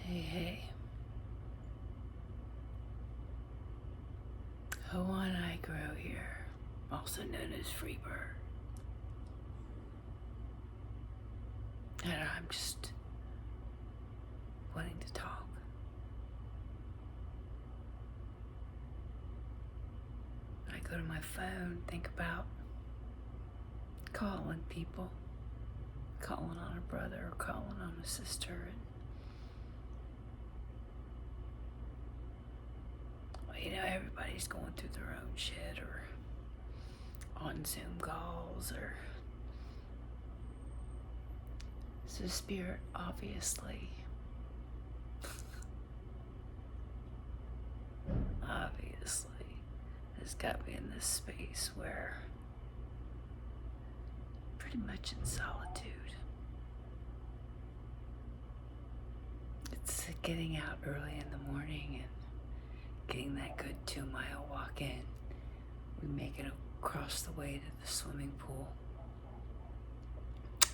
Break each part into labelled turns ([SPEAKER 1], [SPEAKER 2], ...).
[SPEAKER 1] Hey, hey. Hawaiian grow here, also known as Freebird. And I'm just wanting to talk. I go to my phone, think about calling people, calling on a brother or calling on a sister. And, everybody's going through their own shit or on Zoom calls or. So Spirit obviously has got me in this space where pretty much in solitude. It's getting out early in the morning and getting that good 2-mile walk in. We make it across the way to the swimming pool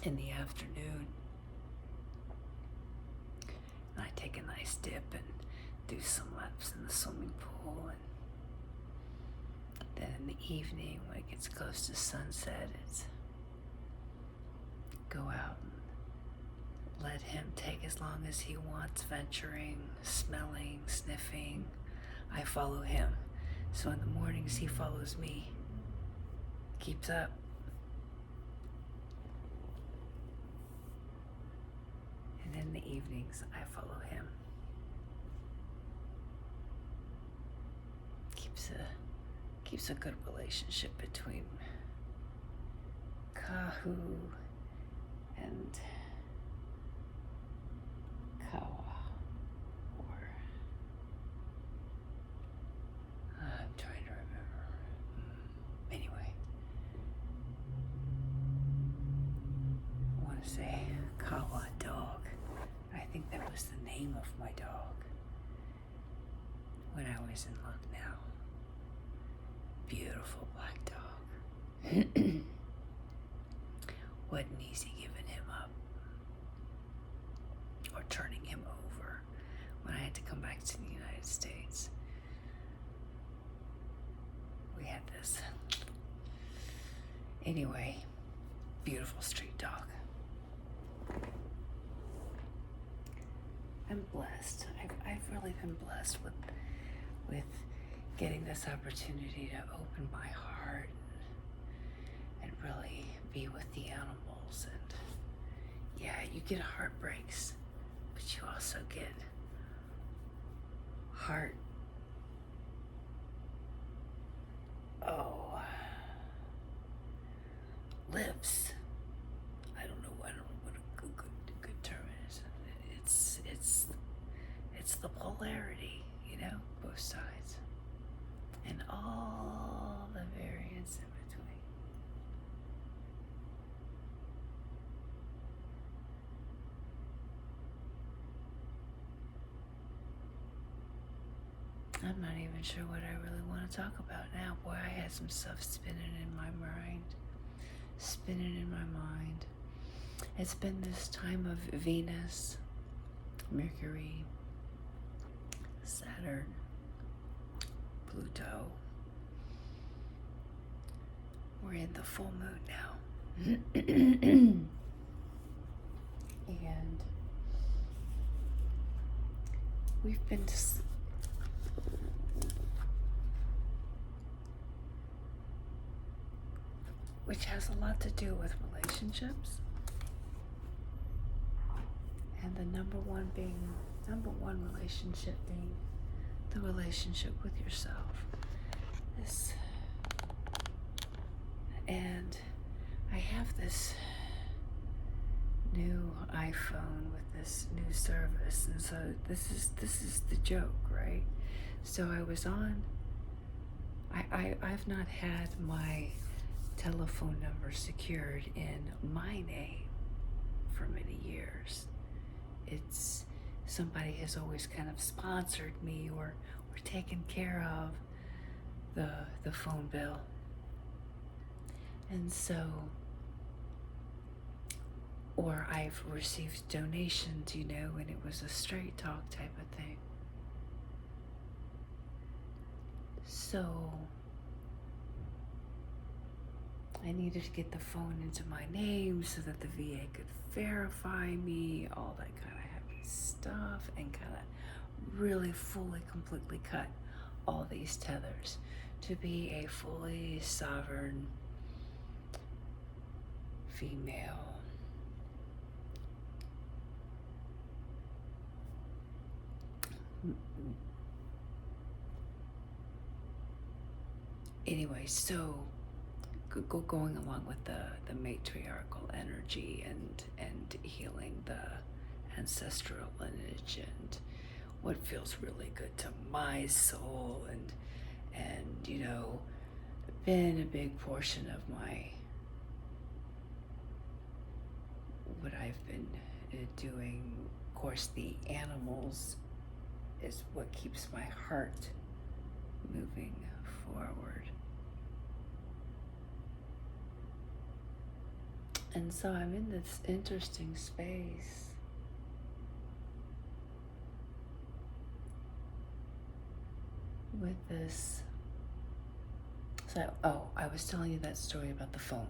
[SPEAKER 1] in the afternoon. And I take a nice dip and do some laps in the swimming pool. And then in the evening, when it gets close to sunset, it's go out and let him take as long as he wants, venturing, smelling, sniffing. I follow him. So in the mornings, he follows me. Keeps up. And in the evenings, I follow him. Keeps a good relationship between Kahu and Kawa. Or I'm trying to remember. Anyway, I want to say Kawa dog. I think that was the name of my dog when I was in Lucknow. Beautiful black dog. Wasn't easy giving him up or turning him over when I had to come back to the United States. We had this. Anyway, beautiful street dog. I'm blessed. I've really been blessed with getting this opportunity to open my heart and really be with the animals. And yeah, you get heartbreaks, but you also get heart. Lives. I don't know what a good term is. It's the polarity, both sides. And all the variance in between. I'm not even sure what I really want to talk about now. Boy, I had some stuff spinning in my mind. It's been this time of Venus, Mercury, Saturn, Pluto. We're in the full moon now. And we've been which has a lot to do with relationships. And the number one relationship being the relationship with yourself. And I have this new iPhone with this new service, and so this is the joke, right? So I was on. I've not had my telephone number secured in my name for many years. It's somebody has always kind of sponsored me or taken care of the phone bill. And so or I've received donations, you know, and it was a straight talk type of thing. So I needed to get the phone into my name so that the VA could verify me, all that kind of heavy stuff, and kind of really fully, completely cut all these tethers to be a fully sovereign female. Anyway, so going along with the matriarchal energy and healing the ancestral lineage and what feels really good to my soul and you know, been a big portion of my what I've been doing. Of course, the animals is what keeps my heart moving forward. And so I'm in this interesting space with this. So, I was telling you that story about the phone.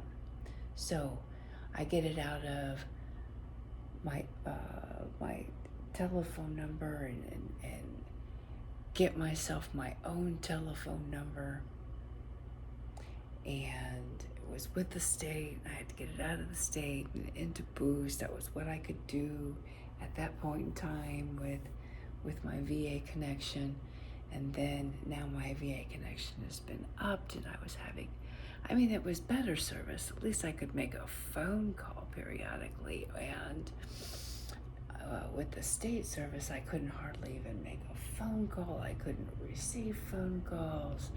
[SPEAKER 1] So I get it out of my my telephone number and get myself my own telephone number, and it was with the state. I had to get it out of the state and into Boost. That was what I could do at that point in time with my VA connection. And then now my VA connection has been upped, and I was having, I mean, it was better service. At least I could make a phone call periodically. And with the state service, I couldn't hardly even make a phone call. I couldn't receive phone calls.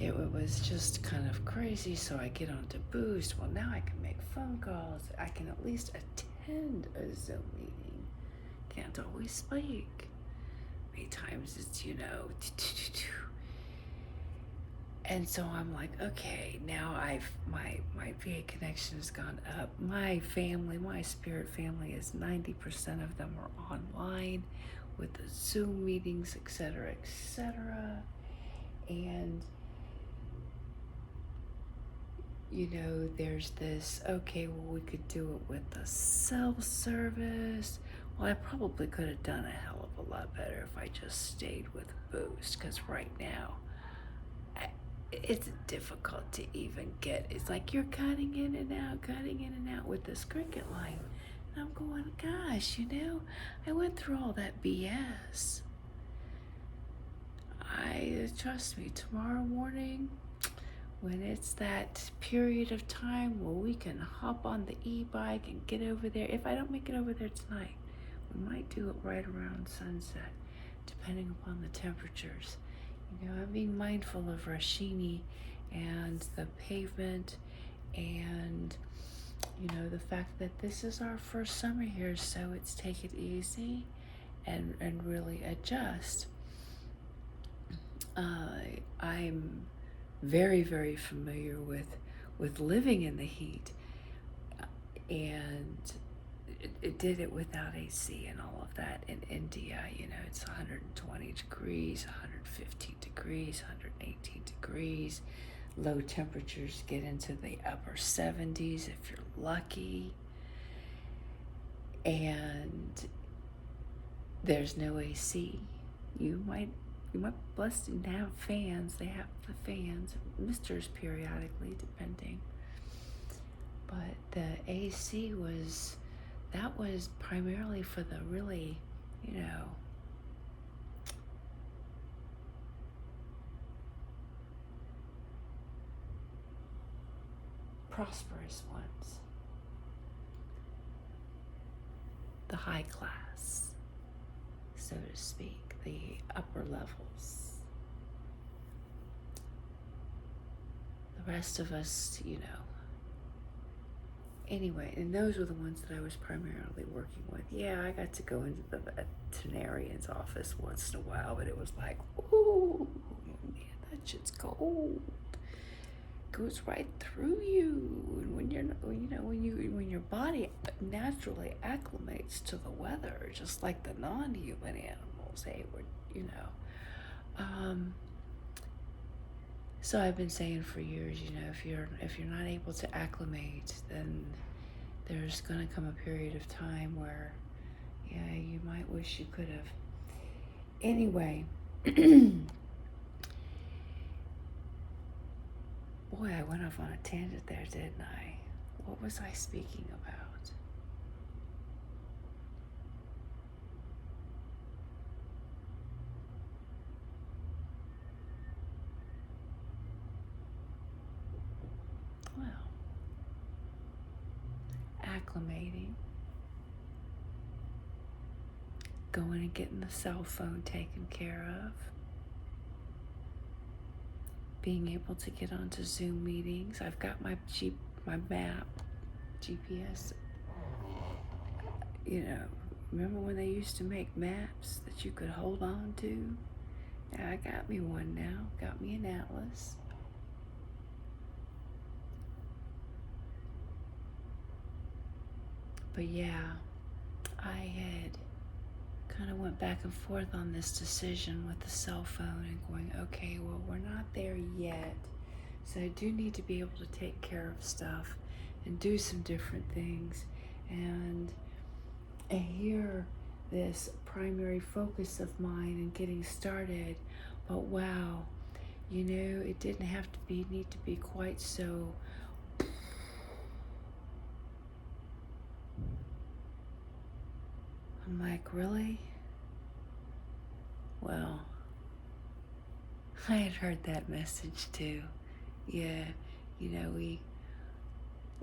[SPEAKER 1] It was just kind of crazy. So I get onto Boost. Well, now I can make phone calls. I can at least attend a Zoom meeting. Can't always speak. Many times it's, you know, and so I'm like, okay, now my VA connection has gone up. My family, my spirit family, is 90% of them are online with the Zoom meetings, etc., etc. And you know, there's this, okay, well, we could do it with the cell service. Well, I probably could have done a hell of a lot better if I just stayed with Boost, because right now, it's difficult to even get. It's like you're cutting in and out with this cricket line. And I'm going, gosh, you know, I went through all that BS. Trust me, tomorrow morning, when it's that period of time where we can hop on the e-bike and get over there. If I don't make it over there tonight, we might do it right around sunset, depending upon the temperatures. You know, I'm being mindful of Rashini and the pavement, and you know, the fact that this is our first summer here, so it's take it easy and really adjust. I'm very, very familiar with living in the heat, and it did it without AC and all of that. In India, you know, it's 120 degrees, 115 degrees, 118 degrees. Low temperatures get into the upper 70s if you're lucky. And there's no AC. You might be blessed and have fans. They have the fans, misters periodically, depending. But the AC was primarily for the really, you know, prosperous ones, the high class, so to speak, the upper levels. The rest of us, you know. Anyway, and those were the ones that I was primarily working with. Yeah, I got to go into the veterinarian's office once in a while, but it was like, ooh, man, that shit's cold. goes right through you. And when when your body naturally acclimates to the weather, just like the non-human animals, they would, So I've been saying for years, if you're not able to acclimate, then there's gonna come a period of time where, yeah, you might wish you could have. Anyway, boy, I went off on a tangent there, didn't I? What was I speaking about? Well, acclimating, going and getting the cell phone taken care of, being able to get onto Zoom meetings. I've got my map, GPS. Remember when they used to make maps that you could hold on to? Yeah, I got me one now. Got me an atlas. But yeah, I had kind of went back and forth on this decision with the cell phone and going, okay, well, we're not there yet. So I do need to be able to take care of stuff and do some different things. And hear this primary focus of mine and getting started. But wow, it didn't have to need to be quite so. I'm like, really? Well, I had heard that message too. Yeah,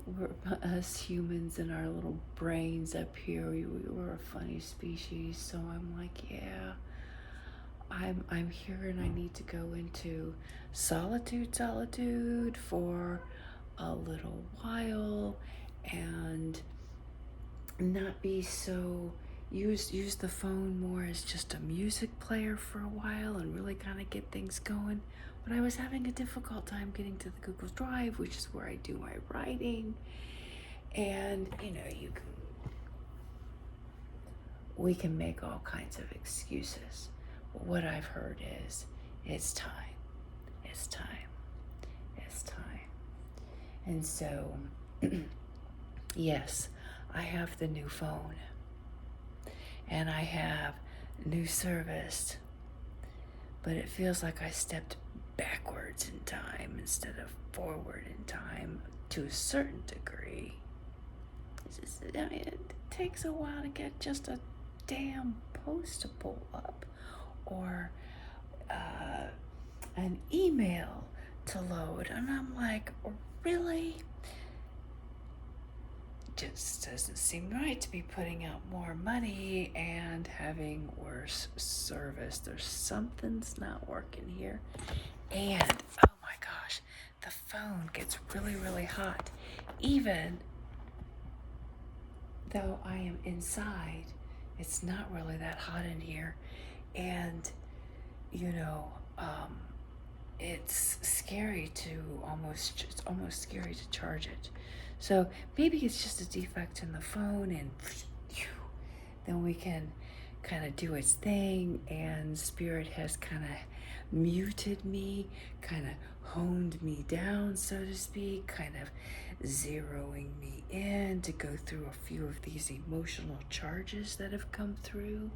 [SPEAKER 1] we're us humans and our little brains up here. We're a funny species. So I'm like, yeah, I'm here and I need to go into solitude for a little while and not be so use the phone more as just a music player for a while and really kind of get things going. But I was having a difficult time getting to the Google Drive, which is where I do my writing. And we can make all kinds of excuses. But what I've heard is, it's time. It's time. It's time. And so, yes, I have the new phone. And I have new service. But it feels like I stepped backwards in time instead of forward in time to a certain degree. It takes a while to get just a damn post to pull up or an email to load. And I'm like, really? Just doesn't seem right to be putting out more money and having worse service. There's something's not working here. And oh my gosh, the phone gets really, really hot. Even though I am inside, it's not really that hot in here. And it's scary it's almost scary to charge it. So maybe it's just a defect in the phone, and then we can kind of do its thing, and Spirit has kind of muted me, kind of honed me down, so to speak, kind of zeroing me in to go through a few of these emotional charges that have come through,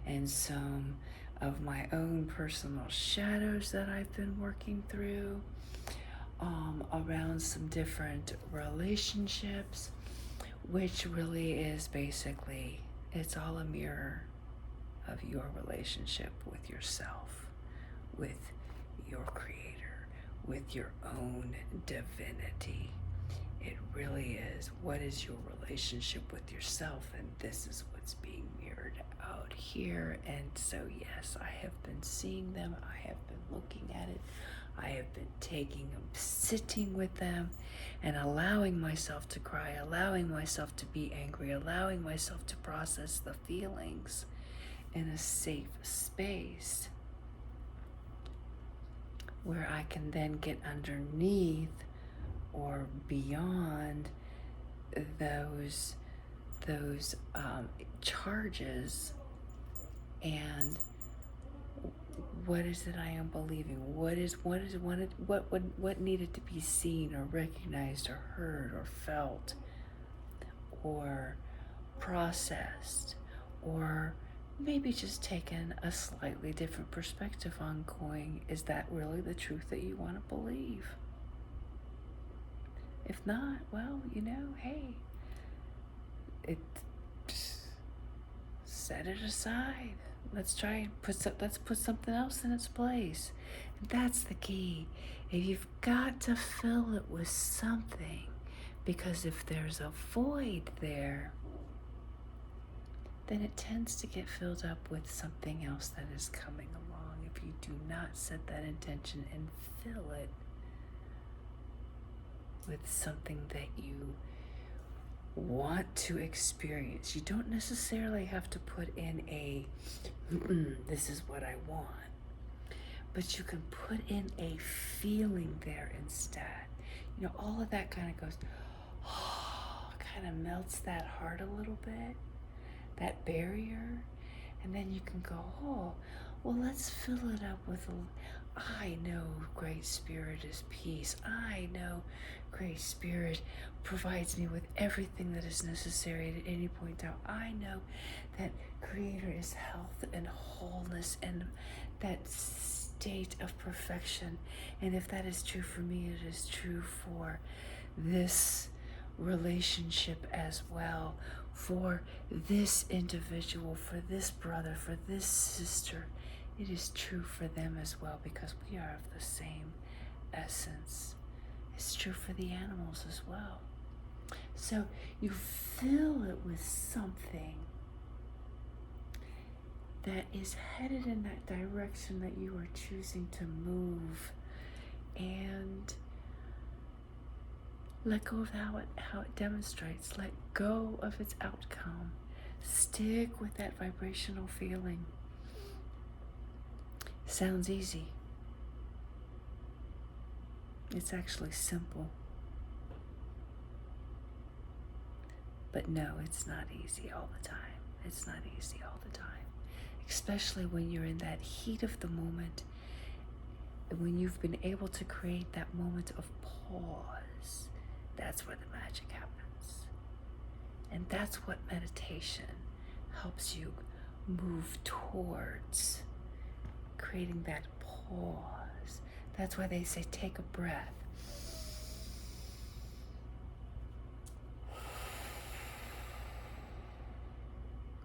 [SPEAKER 1] and some of my own personal shadows that I've been working through around some different relationships, which really is basically, it's all a mirror of your relationship with yourself, with your creator, with your own divinity. It really is. What is your relationship with yourself? And this is what's being mirrored out here. And so, yes, I have been seeing them. I have been looking at it. I have been taking them, sitting with them, and allowing myself to cry, allowing myself to be angry, allowing myself to process the feelings in a safe space where I can then get underneath or beyond those charges, and what is it I am believing? What needed to be seen or recognized or heard or felt or processed, or maybe just taken a slightly different perspective on going, is that really the truth that you want to believe? If not, well, hey, it set it aside. Let's put something else in its place. And that's the key. If you've got to fill it with something, because if there's a void there, then it tends to get filled up with something else that is coming along. If you do not set that intention and fill it with something that you want to experience, you don't necessarily have to put in a this is what I want, but you can put in a feeling there instead. All of that kind of goes, kind of melts that heart a little bit, that barrier, and then you can go, well, let's fill it up with I know Great Spirit is peace. I know Great Spirit provides me with everything that is necessary at any point out. I know that Creator is health and wholeness and that state of perfection. And if that is true for me, it is true for this relationship as well, for this individual, for this brother, for this sister. It is true for them as well, because we are of the same essence. It's true for the animals as well. So you fill it with something that is headed in that direction that you are choosing to move, and let go of how it demonstrates. Let go of its outcome. Stick with that vibrational feeling. Sounds easy. It's actually simple. But no, it's not easy all the time. It's not easy all the time. Especially when you're in that heat of the moment, when you've been able to create that moment of pause. That's where the magic happens. And that's what meditation helps you move towards, creating that pause. That's why they say take a breath.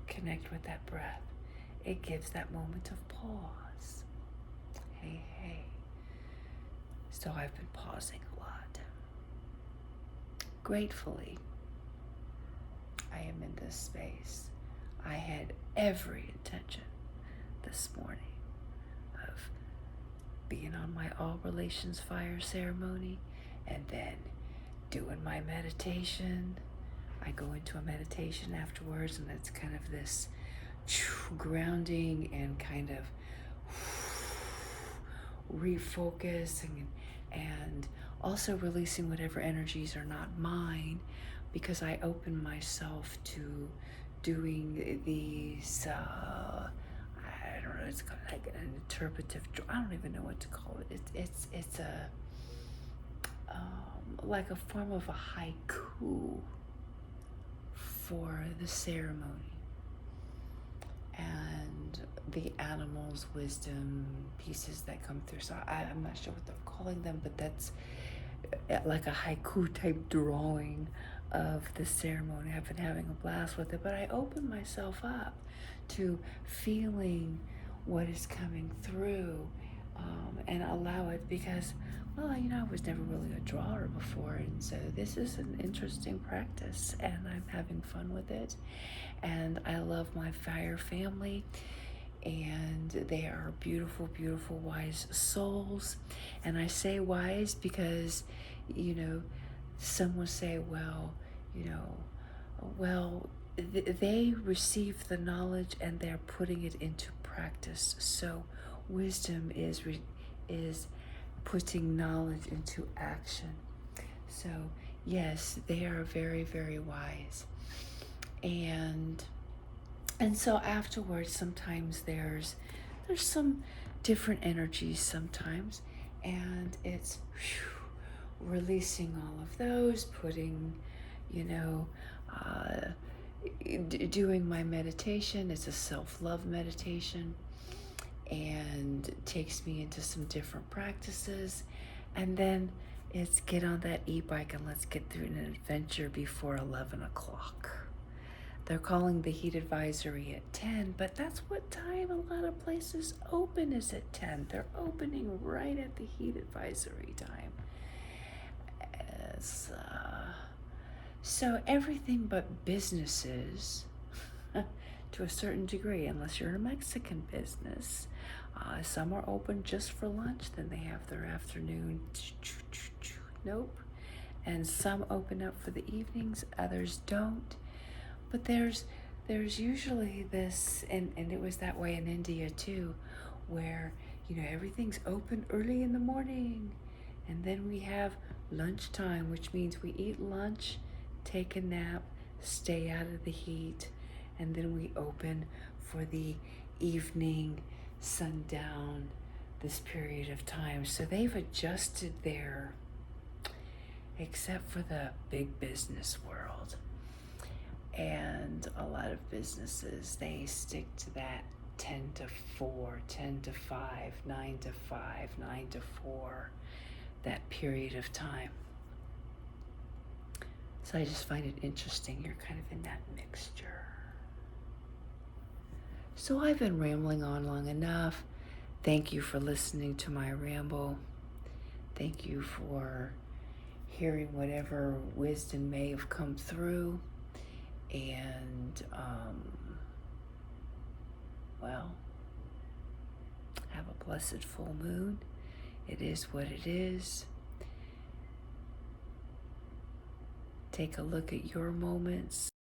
[SPEAKER 1] Connect with that breath. It gives that moment of pause. Hey. So I've been pausing a lot. Gratefully, I am in this space. I had every intention this morning of being on my All Relations Fire ceremony and then doing my meditation. I go into a meditation afterwards, and it's kind of this grounding and kind of refocusing and also releasing whatever energies are not mine, because I open myself to doing these I don't know, it's called like an interpretive, I don't even know what to call it. It's a like a form of a haiku for the ceremony, and the animals' wisdom pieces that come through. So I'm not sure what they're calling them, but that's like a haiku type drawing of the ceremony. I've been having a blast with it, but I open myself up to feeling what is coming through, and allow it, because I was never really a drawer before, and so this is an interesting practice, and I'm having fun with it. And I love my fire family, and they are beautiful, beautiful, wise souls. And I say wise because, some will say, they receive the knowledge and they're putting it into practice. So wisdom is putting knowledge into action. So, yes, they are very, very wise. And so afterwards, sometimes there's some different energies sometimes, and it's releasing all of those, putting, you know, uh, doing my meditation. It's a self-love meditation, and it takes me into some different practices, and then it's get on that e-bike and let's get through an adventure before 11 o'clock. They're calling the heat advisory at 10, but that's what time a lot of places open is at 10. They're opening right at the heat advisory time. So everything but businesses, to a certain degree, unless you're a Mexican business, some are open just for lunch, then they have their afternoon. Nope. And some open up for the evenings, others don't. But there's usually this, and it was that way in India too, where everything's open early in the morning, and then we have lunchtime, which means we eat lunch, take a nap, stay out of the heat, and then we open for the evening, sundown, this period of time. So they've adjusted there, except for the big business world. And a lot of businesses, they stick to that 10 to 4, 10 to 5, 9 to 5, 9 to 4, that period of time. So I just find it interesting. You're kind of in that mixture. So I've been rambling on long enough. Thank you for listening to my ramble. Thank you for hearing whatever wisdom may have come through. And, well, have a blessed full moon. It is what it is. Take a look at your moments.